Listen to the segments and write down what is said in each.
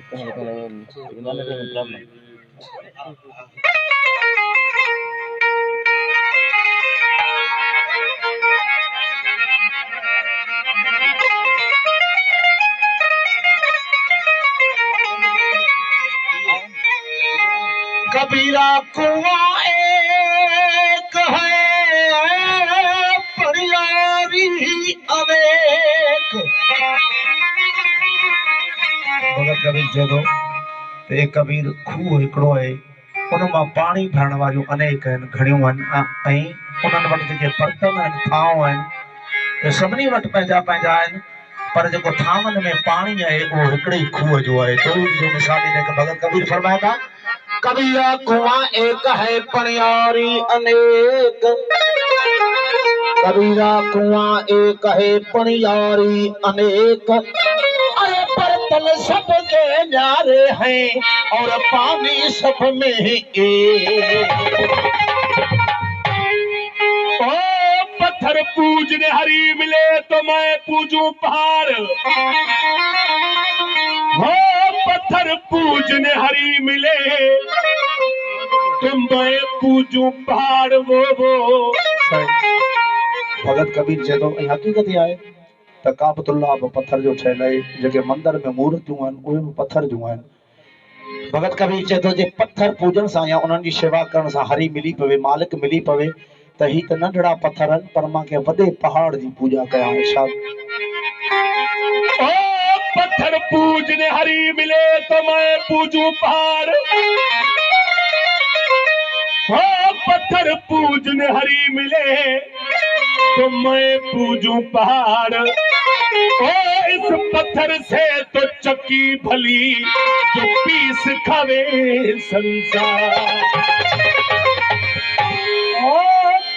कबीरा कुआं एक है परियारी अनेक। भगत कबीर चए ते कबीर खूह हिकिड़ो आहे उन मां पाणी भरण वारियूं अनेक आहिनि, घणियूं आहिनि ऐं उन्हनि वटि जेके बर्तन आहिनि, थांव आहिनि, सभिनी वटि पंहिंजा पंहिंजा आहिनि, पर जेको थांवनि में पाणी आहे उहो हिकिड़े ई खूह जो आहे। तो जो मिसाल ॾेई भगत कबीर फरमाए था, कबीरा कुआं एक है परियारी अनेक। कबीरा कुआं एक है परियारी अनेक। अरे बर्तन सबके न्यारे हैं और पानी सब में एक। ओ पत्थर पूजने हरी मिले तो मैं पूजूं पहाड़। हो पत्थर पूजने हरी मिले तो मैं पूजूं पहाड़। वो भगत कबीर चए थो ऐं हक़ीक़त इहा आहे त काबतुल्लाह बि पत्थर जो ठहियल आहे, जेके मंदर में मूर्तियूं आहिनि उहे बि पत्थर जूं आहिनि। भगत कबीर चए थो जे पत्थर पूजण सां या उन्हनि जी शेवा करण सां हरी मिली पवे, मालिक मिली पवे, त ही त नंढड़ा पत्थर आहिनि, पर मां कंहिं वॾे पहाड़ जी पूजा कयां। ओ पत्थर पूजने हरी मिले तो मैं पूजूं पहाड़। हो पत्थर पूजने हरी मिले तो मैं पूजूं पहाड़। ओ इस पत्थर से तो चक्की भली जो पीस खावे संसार। ओ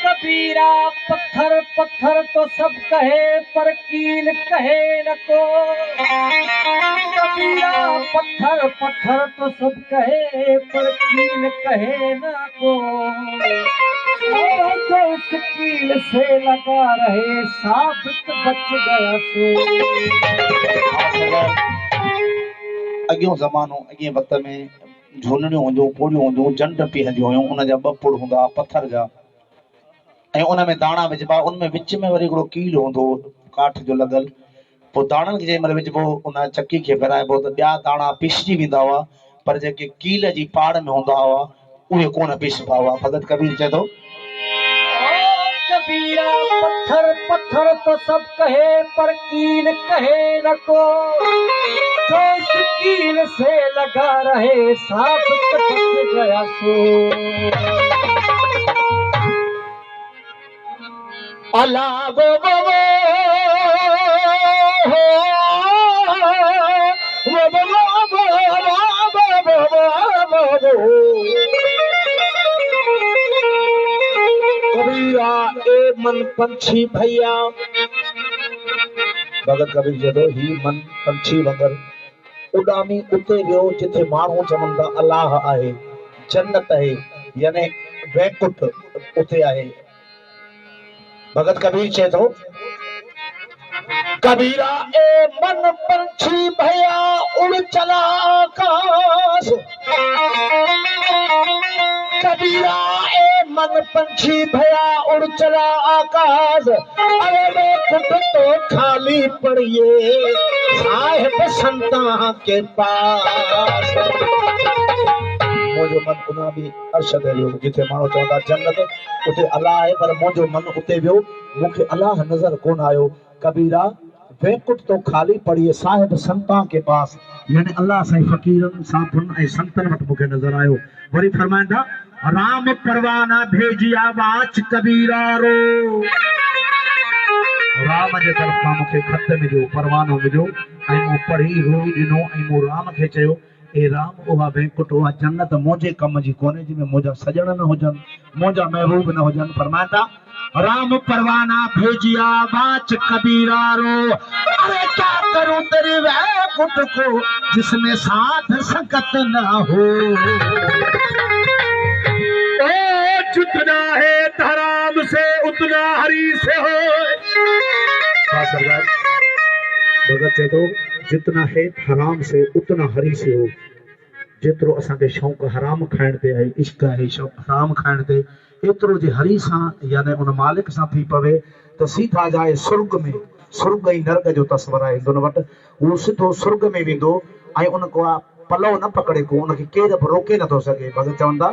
कबीरा पत्थर पत्थर तो सब कहे पर कील कहे न को। कबीरा पत्थर पत्थर तो सब कहे पर कील कहे न को। जो इस कील से लगा रहे साबित बच गया सो। अॻियों ज़मानो अॻे वक़्त में झूलणियूं हूंदियूं, पूड़ियूं हूंदियूं, जंड पीहंदियूं हुयूं, उन जा ॿ पुड़ हूंदा पत्थर जा ऐं उन में दाणा विझबा, उन में विच में वरी हिकिड़ो कील हूंदो काठ जो लॻल। पोइ दाणनि खे जंहिं महिल विझबो उन चकी खे फिराइबो त ॿिया दाणा पीसजी वेंदा हुआ, पर जेके कील जी पाड़ में हूंदा हुआ उहे कोन पीसबा हुआ। भगत कबीर चए थो कबीरा पत्थर पत्थर तो सब कहे पर कील कहे न को। जो इस कील से लगा रहे साबित बच गया सो। अल्लाह वो कबीरा ए मन पंछी भैया। भगत कबीर चए थो ही मन पंछी वांगुरु उॾामी उते वियो जिथे माण्हू चवनि था अलाह आहे, जन्नत आहे, यानी वैकुंठ उते आहे। भगत कबीर चए थो कबीरा ए मन पंछी भैया उड़ चला आकाश। कबीरा ए मन पंछी भैया उड़ चला आकाश। अरे वैकुंठ तो खाली पड़िए साहिब संता के पास। मुझो मन उना भी अरशद वियो जिथे माण्हू चवंदा जन्नत उते अलाह आहे, पर मुझो मन उते वियो, मूंखे अलाह नज़र कोन आयो। कबीरा वैकुंठ तो खाली पड़िए साहिब संता के पास, यानी अल्लाह साईं फ़कीरनि साधुनि ऐं संतनि वटि मूंखे नज़र आयो। वरी फरमाईंदा राम परवाना भेजिया वाच कबीरा रो। राम जे तरफ़ां मूंखे खत मिलियो, परवानो मिलियो ऐं मूं पढ़ी रोई ॾिनो ऐं मूं राम खे चयो ए राम उहा वैकुंठ उहा जन्नत मुंहिंजे कम जी कोन्हे जंहिंमें मुंहिंजा सजण न हुजनि, मुंहिंजा महबूब न हुजनि। फरमाइता राम परवाना भेजिया वाच कबीरा रो। अरे क्या करूं तेरे वैकुंठ को जिसमें साथ संगत न हो। जितना है धराम से उतना हरी से हो। भगत चए थो जितना है हराम से उतना हरी से हो। जेतिरो असांखे शौक़ु हराम खाइण ते आहे, इश्क आहे शौक़ु हराम खाइण ते, एतिरो जे हरी सां यानी उन मालिक सां थी पवे त सीधा जाए सुर्ग में। सुर्ग ऐं नर्क जो तस्वर आहे हिंदुनि वटि। उहो सिधो सुर्ग में वेंदो ऐं उन को पलव न पकड़े को, उनखे केरु बि रोके नथो सघे। भगत चवंदा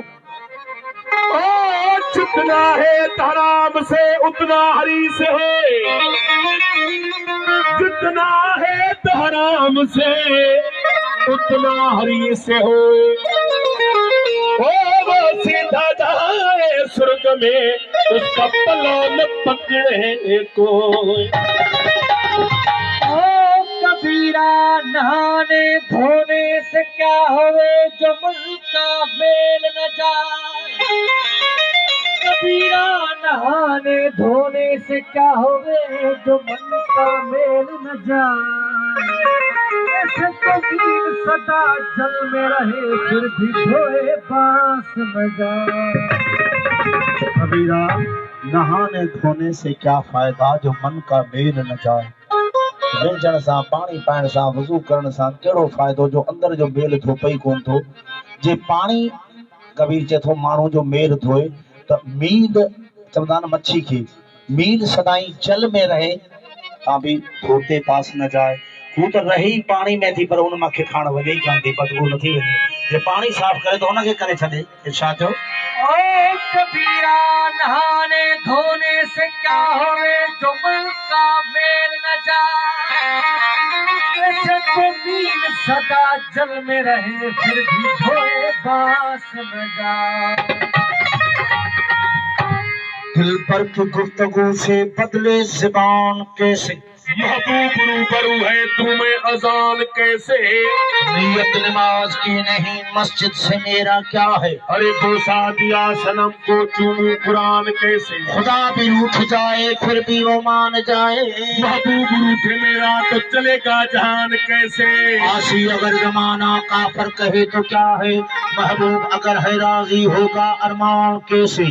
जितना है हराम से उतना हरी से हो, जितना है हराम से उतना हरी से हो। वो सीधा जाए स्वर्ग में, उसका पलव न पकड़े कोई। कबीरा नहाने धोने से क्या होवे जो मन का मेल न जाए। कबीरा नहाने धोने से क्या होवे जो मन का मेल न जाए। ऐसे कबीर सदा जल में रहे फिर भी धोए बांस न जाए। कबीरा नहाने धोने से क्या फायदा जो मन का मेल न जाए। वेझण सां पाणी पाइण सां वज़ू करण सां कहिड़ो फ़ाइदो जो अंदर जो मेल थो पई कोन थो। जे पाणी कबीर चए थो माण्हू जो मेल धोए त मील चवंदा आहिनि मच्छी खे, मील सदाई जल में रहे तां बि धोते पास न जाए। हू त रही पाणी में थी पर उन मां खाण वञे ई कान थी, बदबू नथी वञे। जे पाणी साफ़ करे त उनखे करे छॾे। इरशाद थियो कबीरा नहाने धोने से क्या होवे जो मन का मेल न जाए। ऐसे कबीर सदा जल में रहे फिर भी धोए बांस न जाए। दिल पर की गुफ्तगू से बदले ज़बान कैसे, महबूब रूबरू है तुम्हें अजान कैसे। नियत नमाज की नहीं मस्जिद से मेरा क्या है। अरे बोसा दिया सनम को चूमू कुरान कैसे। खुदा भी रूठ जाए फिर भी वो मान जाए। महबूब रूठे मेरा तो चलेगा जहान कैसे। आशी अगर जमाना काफर कहे तो क्या है, महबूब अगर है राजी होगा अरमान कैसे।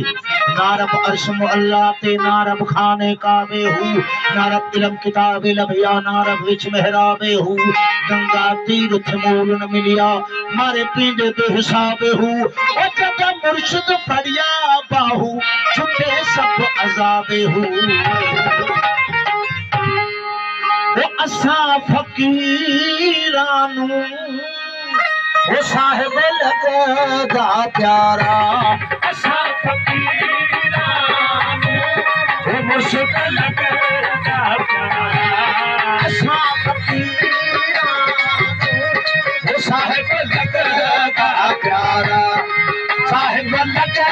नारब अर्शम अल्लाह ते नारब खाने काबे हूँ, नारब इलम किताबे लभिया नारब विच मेहराबे हूँ। गंगा तीर्थ मूल न मिलिया मारे पींदे बेहिसाबे हूँ। ओ जब मुर्शिद फरिया बाहू छुटे सब अजाबे हूँ। वो असा फकीरानू वो साहिब लगदा प्यारा। असा फकीरानू वो मुर्शिद लगदा प्यारा। असा फकीरानू वो साहिब लगदा प्यारा। साहिब लगदा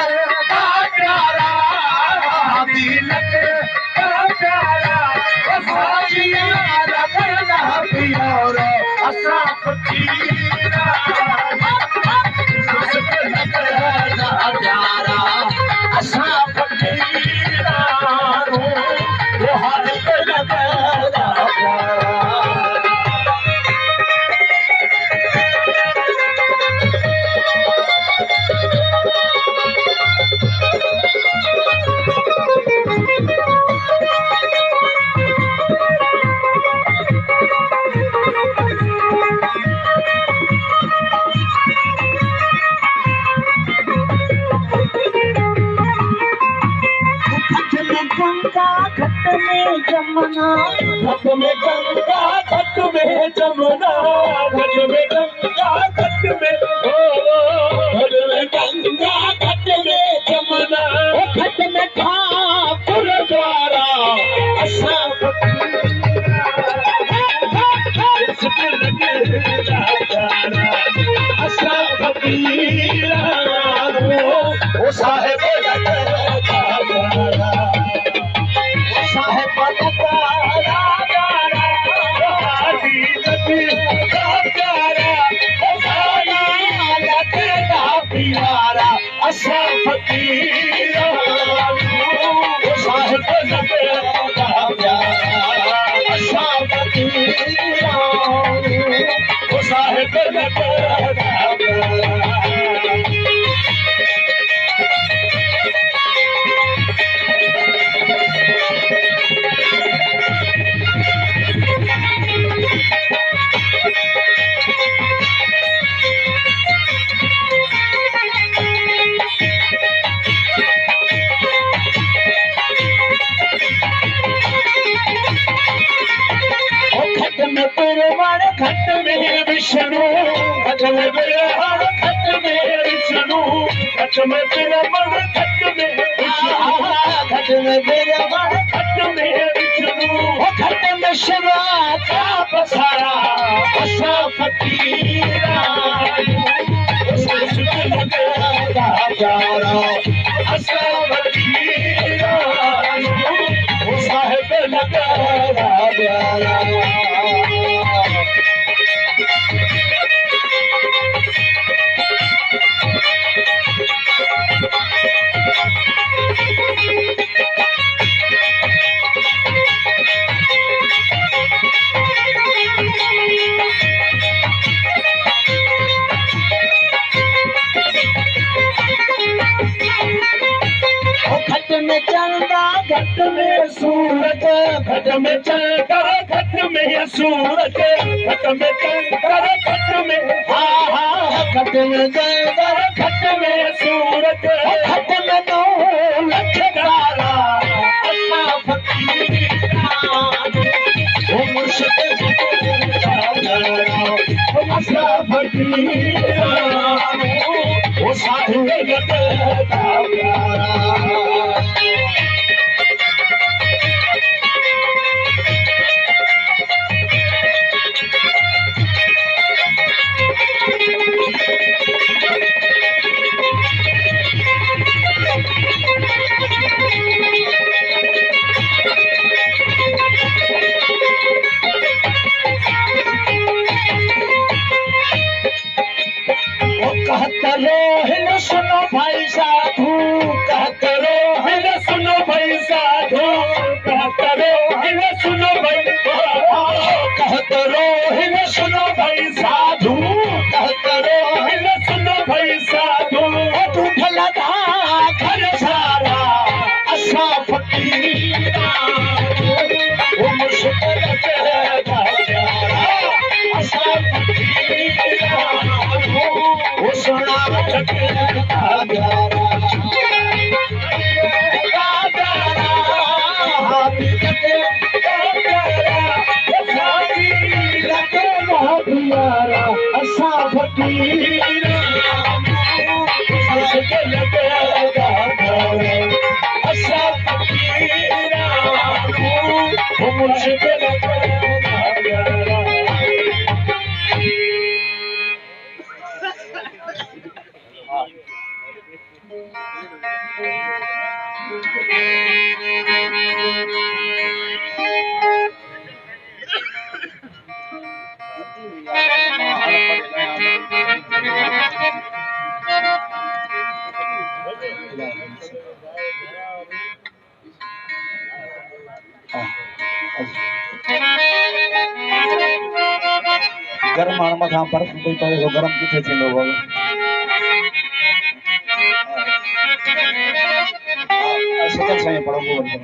प्यारा दिल लगदा प्यारा। वो साहिब लगदा प्यारा। असा फकीरानू प्यारा। असा फकीरानू वो हालिक लगदा प्यारा। घट में जमुना, घट में गंगा घट में जमुना, घट में गंगा घट में घट में गंगा घट में जमुना। घट में ठाकुर द्वारा असा असा फकीरानू वो साहिब लगदा प्यारा। साहिब लगदा प्यारा। असा फकीरानू साहिब लगदा प्यारा। असा फकीरानू साहिब लगदा प्यारा। विष्णु घट में विरमण घट में विष्णु घट में विरमण घट में विष्णु घट में विरमण घट में विष्णु घट में शिव का बसारा असा फकीरा असा फकीरा वो साहिब लगा घट में चंदा घट में सूरज घट में चंकर घट में सूरज घट में चंकर घट में घट में चंदा घट में सूरज घट में नौ लख तारा असा फकीरा वो मुर्शिद असा फकीरा वो साहिब लगा रोहिन सुनो भाई साधु कहते रोहिन सुनो भाई साधु कहते रोहिन सुनो भाई कहते रोहिन सुनो भाई साधु कहते रोहिन सुनो भाई साधु तू भला घर सारा असा फकीरा वो मुश्किल असा फकीरा वो सुना असा फकीरा असा फकीरा वो मुश्किल गरम माण्हू मथां बर्फ़ पई पवे थो गरम किथे थींदो बाबा सचल साईं पढ़ो को वञो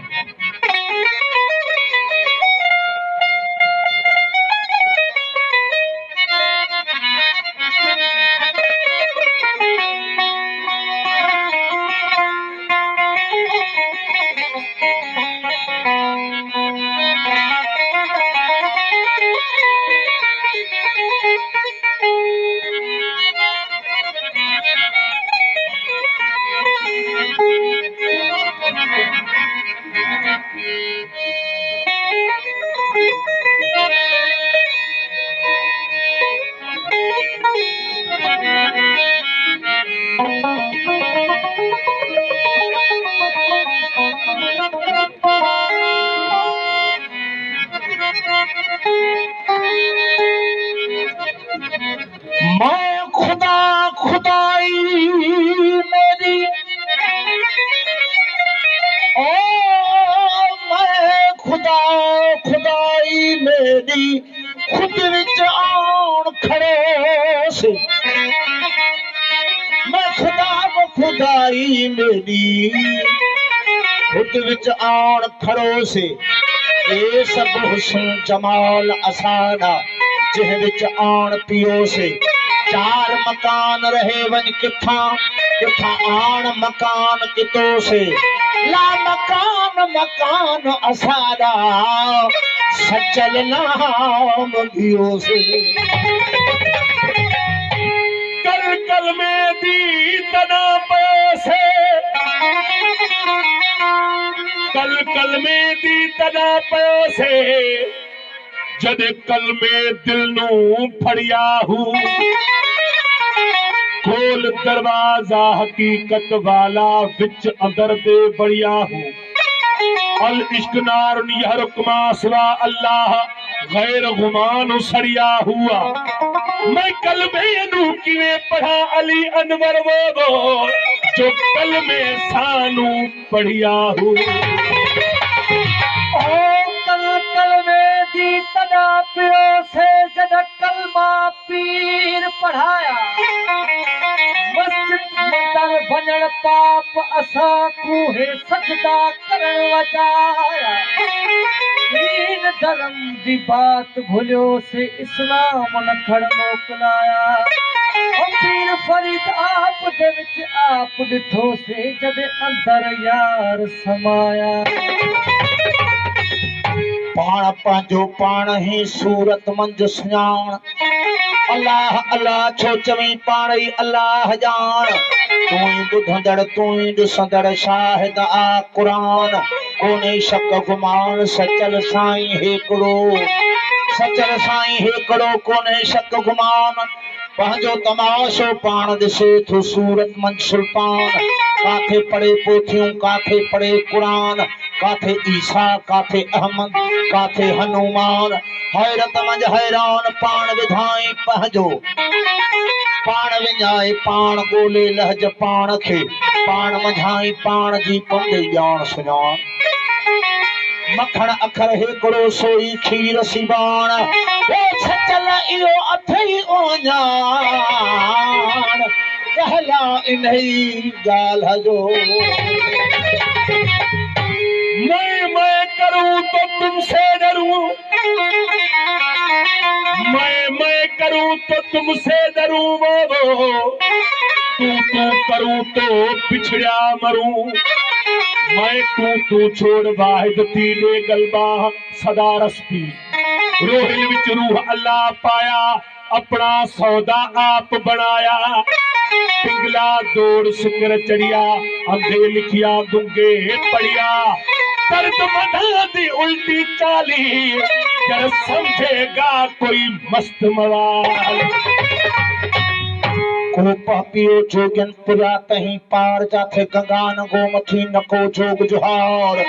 मैं खुदा खुदाई मेरी ओ मैं खुदा खुदाई मेरी खुद विच आन खड़ो से मैं खुदा खुदाई मेरी खुद विच आन खड़ो से ये सब हुस्न जमाल असाना जिह विच आन पियो से चार मकान रहे वन किथा किथा आन मकान कितो से ला मकान मकान असारा सचल नाम भियो से कल कलमे दी तना पयो से जद कलमे दिल नू फड़िया हूँ खोल दरवाजा हकीकत वाला विच अंदर दे बढ़िया हूँ अल इश्क नारुन यहरुकुमा सिवा अल्लाह गैर गुमान सड़िया हुआ मैं कलमे नू किवें पढ़ा अली अनवर वो जो कलमे सानू पढ़िया हूँ कलमे दी तना पियो से जद कलमा पीर पढ़ाया मस्जिद मंदर वञण पाप असां कूहे सजदा करण वजाया दीन धर्म दी बात भुलियो से इस्लाम न खड़ मोकलाया ओ पीर फरीद आप दे विच आप ॾिठो से जद अंदर यार समाया पाण पंहिंजो पाण ही सूरत मंझ सुञाण अल्लाह अल्लाह छो चवीं पाण ई अल्लाह ॼाण तूं ई ॿुधंदड़ तूं ई ॾिसंदड़ शाहिद आ क़ुरान कोन्हे शक गुमान सचल साईं हिकिड़ो कोन्हे शक गुमान पंहिंजो तमाशो पाण ॾिसे थो सूरत मंझ सुल्तान काथे पढ़े पोथियूं काथे पढ़े क़ुरान काथे ईसा काथे अहमद काथे हनुमान हैरत मंझ हैरान पाण विधाई पंहिंजो पाण विञाए पाण ॻोल्हे लहज पाण खे पाण मंझाई पाण जी पंधि ॼाण सुञाण मखण अखर हिकिड़ो सोई खीर सिबाण सचल इहो अथई ओञाण कहला इन्ही ॻाल्हि जो मैं करूं तो तुमसे डरूं मैं करूं तो तुमसे डरूं वो तू करूं तो पिछड़ा मरूं मैं तू छोड़ वाहिद तीने गलबा सदा रस्पी रोहिल विच रूह अल्लाह पाया अपना सौदा आप बनाया पिंगला दौड़ सुकर चढ़िया अंधे लिखिया गुंगे पढ़िया दर्द मधा दी उल्टी चाली कर समझेगा कोई मस्त मवाल को पापियो जोगन पुरा तहीं पार जाथे गंगा न गोमथी न को जोग जुहार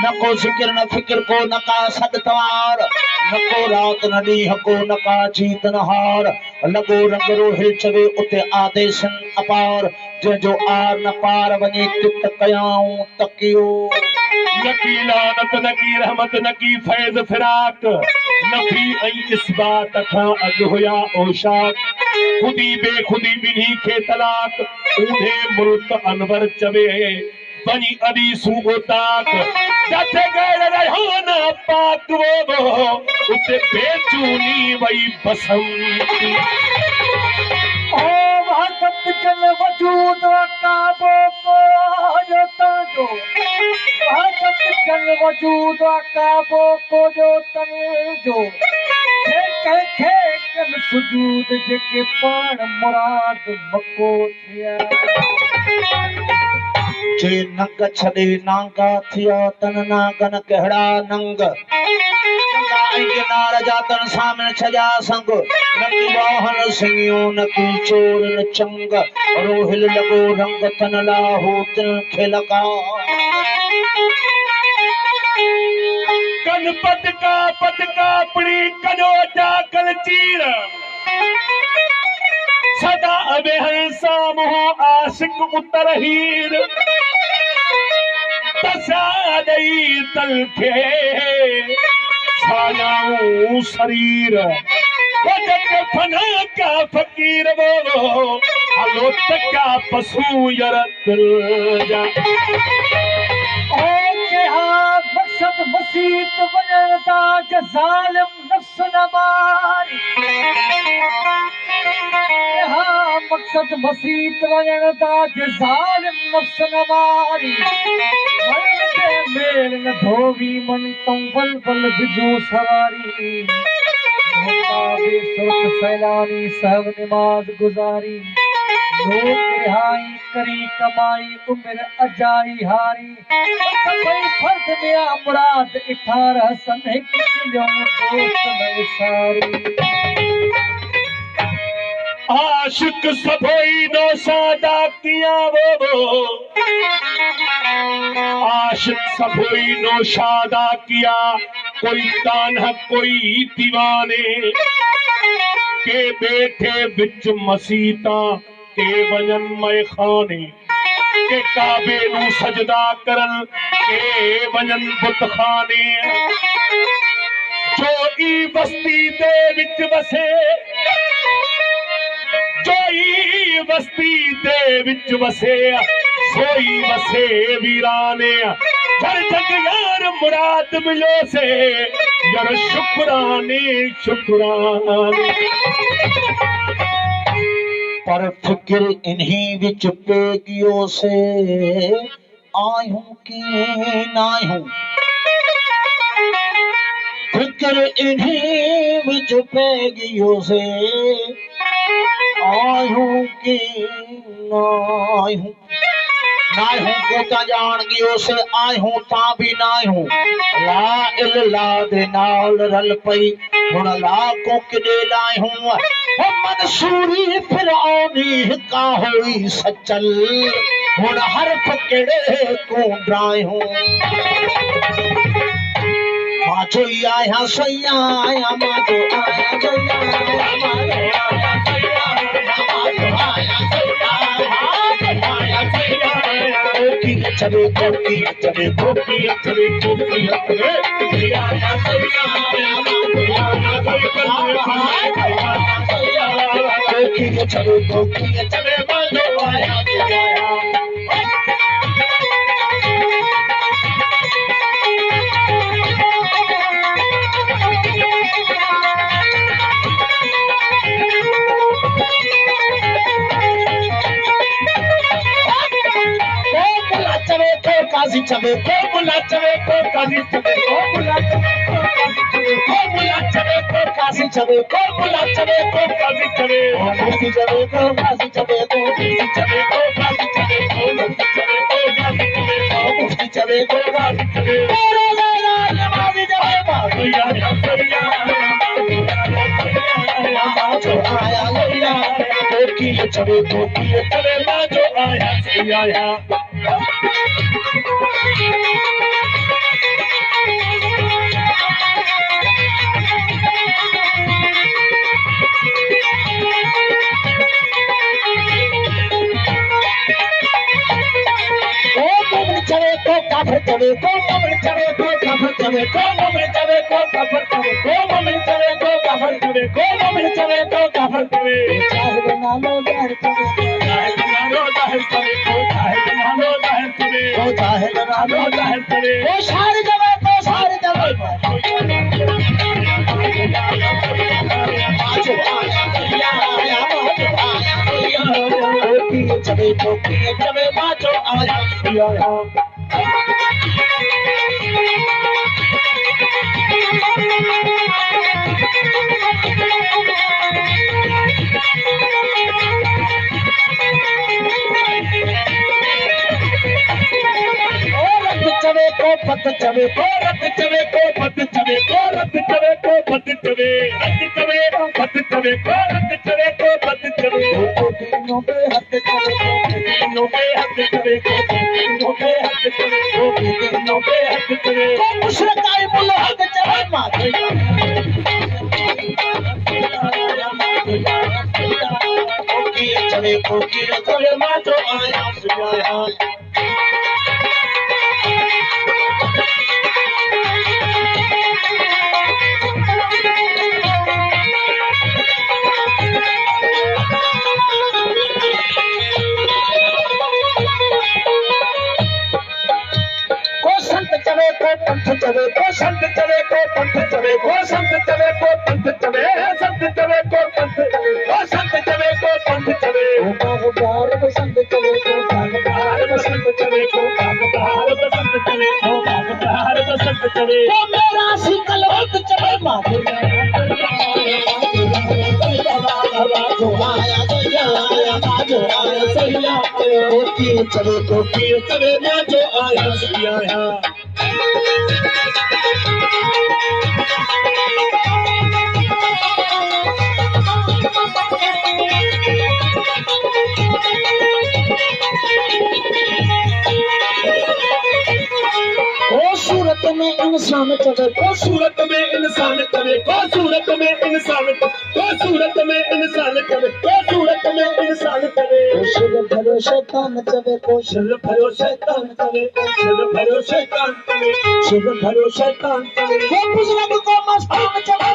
न को जिक्र न फिक्र को न का सदतवार न को रात न ॾींहं को न का जीत न हार लॻो रंग रोहिल चवे उते आदेशन अपार जंहिंजो आर न पार वञे कित कयाऊं तकियो न की लानत न की रहमत न की फैज़ फिराक नफी ऐं इस्बात खां अॻु हुया ओशाक खुदी बेखुदी ॿिन्ही खे तलाक ऊंधे मुल्क अनवर चवे बनी अदी सूताक जाथे गैर रहाना पाक वो उते बेचूनी वई बसंती ओ वहदत जल वजूद काबो को जो तंजो वहदत जल वजूद काबो को जो तंजो खे कन सुजूद जेके पाण मुराद मको थिया जे नंग छॾे नांगा थिया तन नागन कहिड़ा नंग नार जा तन सामने छजा संग न की वाहन सिंगियो न की चोर न चंग रोहिल लगो रंग तन लाहो तिन खे लगा कन पटका पड़ी कनो जाकल चीर सदा अबेहर सामो आशिक उतर हीर तसादई तल खे छायाऊं शरीर वजक फना क्या फकीर वो हलो तका पशु यर दिल जा ओ के हाँ मकसद मसीत वञण ता ज़ालिम नफ्स न मारी हाँ मकसद मसीत वञण ता ज़ालिम नफ्स न मारी मन के मेल न धोवी मन तुम बल बल बिजू सवारी मुताबे सुरत सैलानी सहब नमाज गुजारी लोक रिहाई करी कमाई उम्र अजाई हारी सभई फर्द मिया मुराद 18 सन हिक दिलियों दोस्त में सारी आशिक सभई नो सादा किया वो आशिक सभई नो शादा किया कोई कान्हा कोई दीवाने के बैठे बिच मसीता के वजन में खाने के काबे नू सजदा करन के वजन बुत खाने जो ई बस्ती दे विच वसे जोई बस्ती दे विच वसे सोई वसे वीराने पर जग यार मुराद मिलो से यार शुक्राने शुक्राने पर फिक्र इन्हीं विच पेगियो से आयूं की नायूं फिक्र इन्हीं विच पेगियो से आयूं की नायूं नायूं को ता जान गियो से आयूं ता भी नायूं ला इल्ला दे नाल रल पई हुण ला को किदे लायूं मंसूरी फिरौनी का होई सचल हुण हरफ केड़े को ड्रायूं माचो आया सैया आया माचो आया सैया चले कोकी चले कोकी चले कोकी चले आया सैया कोकी चले कोकी चले माचो आया काजी चले को बुला चले को काजी चले को बुला चले को काजी चले को बुला चले को काजी चले मुफ्ती चले को काजी चले को चले को काजी चले को मुफ्ती चले को काजी चले नमाज़ी चले माया जो आया लैया कोकी चले मां जो आया सैया चले को काफर चले को मोमिन चले को काफर चले को मोमिन चले को काफर चले को मोमिन चले को काफर चले को मोमिन चले को काफर चले चाहे बना लो दहर चले चाहे बना लो दहर चले को चाहे बना लो दहर चले को चाहे बना लो दहर चले वो सारे जगह को सारे जगह चले को चले बाजो आया चवे को पत चवे को रत चवे को पत चवे को रत चवे को पत चवे रत चवे को पत चवे को रत चवे को पत चवे तीनों पे हाथ चवे को तीनों पे हाथ चवे को तीनों पे हाथ चवे को तीनों पे हाथ चवे को मुशरकाई बोलो हाथ चवे माथे कोकी चवे कोकी चवे मां जो आया सुया पंथ चले को संत चले को पंथ चले को संत चले को पंथ चले संत चले को पंथ को संत चले को पंथ चले बागबार बसंत चले को बागबार बसंत चले को बागबार बसंत चले को बागबार बसंत चले वो मेरा सिकल वक्त चले माथे जो आया जो आया सैया कोकी चवे मां जो आया सैया सूरत में इंसान चवे को सूरत में इंसान करे को सूरत में इंसान को सूरत में इंसान करे को सूरत में इंसान करे शिव भरो शैतान चवे को शिव भरो शैतान करे शिव भरो शैतान करे शिव भरो शैतान करे वो बुजुर्ग को मस्तान चवे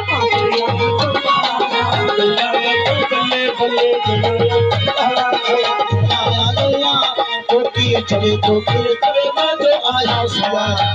बल्ले कोकी चवे मां जो आया सैया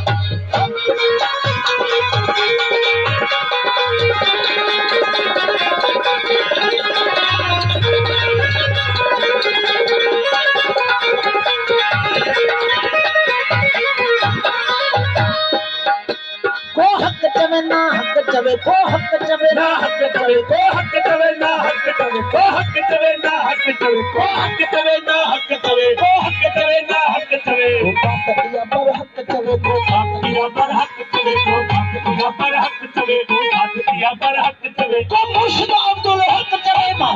ना हक चवे को हक चवे ना हक चवे को हक चवे ना हक चवे को हक चवे ना हक चवे को हक चवे ना हक चवे को हक चवे ना हक चवे को बात दिया पर हक चवे को बात दिया पर हक चवे को बात दिया पर हक चवे को बात दिया पर हक चवे को मुर्शिद अब्दुल हक चवे मां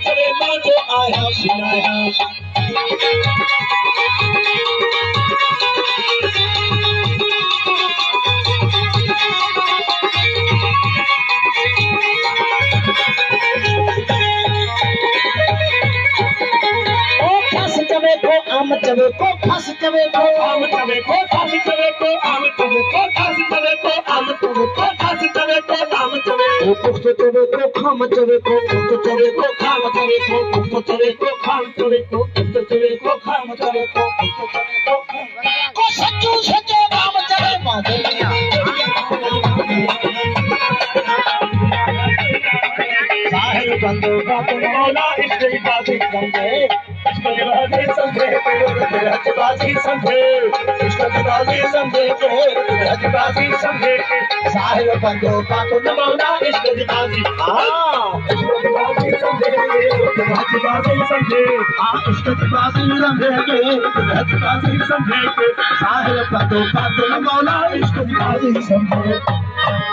चवे मां जो आया सैया आम चवे को फस चवे को आम चवे को फस चवे को आम चवे को फस चवे को आम चवे को फस चवे को आम चवे को पुख्त चवे को खाम चवे को पुख्त चवे को खाम चवे को पुख्त चवे को खाम चवे को पुख्त चवे को खाम चवे को पुख्त चवे को को सच्चू सच्चे राम चवे मां साहिब बंदो बात मौला इश्क़ बाजी समझे समझे बाजी समझे बाजी समझे बाजी समझे साहिब बंदो बात मौला इश्क़ बाजी बाजी समझे बाजी समझे इश्क़ बाजी रंगे बाजी समझे साहिब बंदो बात मौला इश्क़ बाजी समझे